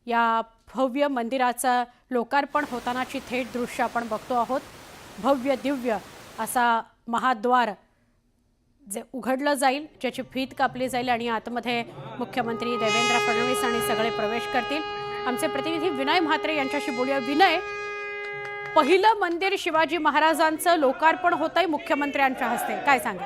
या भव्य मंदिराचं लोकार्पण होतानाची थेट दृश्य आपण बघतो आहोत। भव्य दिव्य असा महाद्वार जे उघडलं जाईल, ज्याची फीत कापली जाईल आणि आतमध्ये मुख्यमंत्री देवेंद्र फडणवीस आणि सगळे प्रवेश करतील। आमचे प्रतिनिधी विनय म्हात्रे यांच्याशी बोलूया। विनय, पहिलं मंदिर शिवाजी महाराजांचं लोकार्पण होतंय मुख्यमंत्र्यांच्या हस्ते, काय सांगा?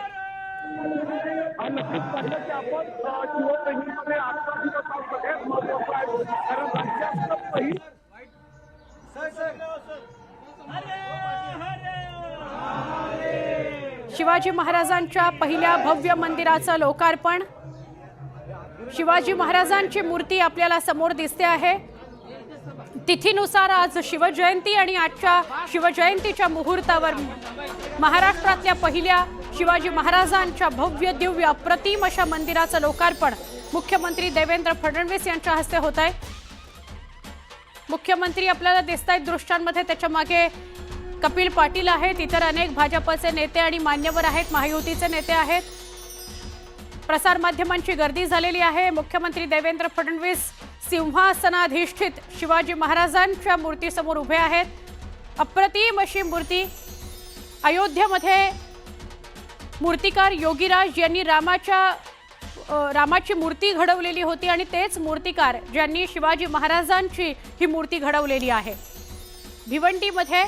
शिवाजी महाराजांच्या पहिल्या भव्य मंदिराचं लोकार्पण। शिवाजी महाराजांची मूर्ती आपल्याला समोर दिसते आहे। तिथीनुसार आज शिवजयंती आणि आजच्या शिवजयंतीच्या मुहूर्तावर महाराष्ट्रातल्या पहिल्या शिवाजी महाराजांच्या भव्य दिव्य अप्रतिम अशा मंदिराचं लोकार्पण मुख्यमंत्री देवेंद्र फडणवीस यांच्या हस्ते होत आहे। मुख्यमंत्री आपल्याला दिसतायत दृश्यांमध्ये, त्याच्या मागे कपिल पाटील आहेत, इतर अनेक भाजपचे नेते आणि मान्यवर आहेत, महायुतीचे नेते आहेत। प्रसार माध्यमांची गर्दी झालेली आहे। मुख्यमंत्री देवेंद्र फडणवीस सिंहासनाधिष्ठित शिवाजी महाराजांच्या मूर्तीसमोर उभे आहेत। अप्रतिम अशी मूर्ती। अयोध्येमध्ये मूर्तिकार योगीराज यांनी रामाची मूर्ती घडवलेली होती आणि तेच मूर्तिकार ज्यांनी शिवाजी महाराजांची ही मूर्ती घडवलेली आहे। भिवंडीमध्ये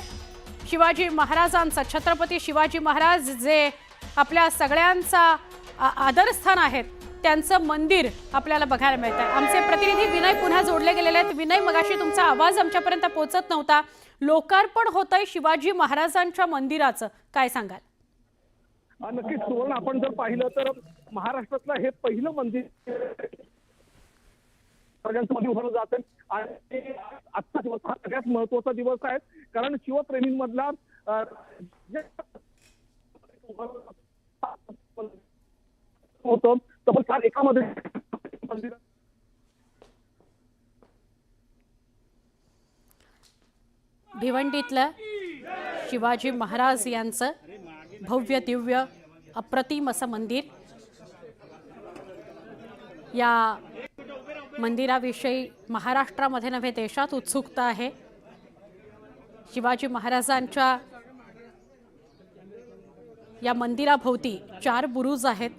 शिवाजी महाराजांचा, छत्रपती शिवाजी महाराज जे आपल्या सगळ्यांचा आदरस्थान आहेत, त्यांचं मंदिर आपल्याला बघायला मिळतं आहे। आमचे प्रतिनिधी विनय पुन्हा जोडले गेलेले आहेत। विनय, मगाशी तुमचा आवाज आमच्यापर्यंत पोहोचत नव्हता। लोकार्पण होतंय शिवाजी महाराजांच्या मंदिराचं, काय सांगाल? नक्कीच सुवर्ण, आपण जर पाहिलं तर महाराष्ट्रातलं हे पहिलं मंदिर मध्ये उभारलं जातं आणि आजचा दिवस हा सगळ्यात महत्वाचा दिवस आहे, कारण शिवप्रेमींमधला होतं तब्बल 4 एकामध्ये मंदिर। भिवंडीतलं शिवाजी महाराज यांचं भव्य दिव्य अप्रतिम असं मंदिर। या मंदिराविषयी महाराष्ट्रामध्ये नव्हे देशात उत्सुकता आहे। शिवाजी महाराजांच्या या मंदिराभोवती 4 बुरुज आहेत।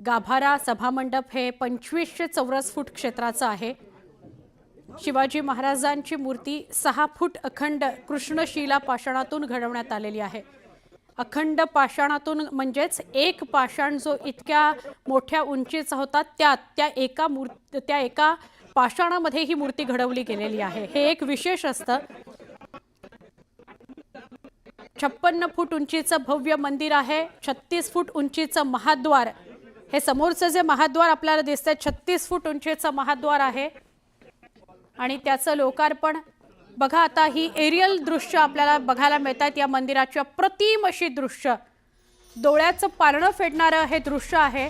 गाभारा सभामंडप हे 2500 चौरस फूट क्षेत्राचं आहे। शिवाजी महाराजांची मूर्ती 6 फूट अखंड कृष्णशिला पाषाणातून घडवण्यात आलेली आहे। अखंड पाषाणातून म्हणजेच एक पाषाण जो इतक्या मोठ्या उंचीचा होता, त्या एका पाषाणामध्ये ही मूर्ती घडवली गेलेली आहे। हे एक विशेष असतं। 56 फूट उंचीचं भव्य मंदिर आहे। 36 फूट उंचीचं महाद्वार, हे समोरचं जे महाद्वार आपल्याला दिसतंय 36 फूट उंचीचं महाद्वार आहे आणि त्याचं लोकार्पण बघा। आता ही एरियल दृश्य आपल्याला बघायला मिळतात या मंदिराची। अप्रतिम अशी दृश्य, डोळ्याचं पारणं फेडणारं हे दृश्य आहे।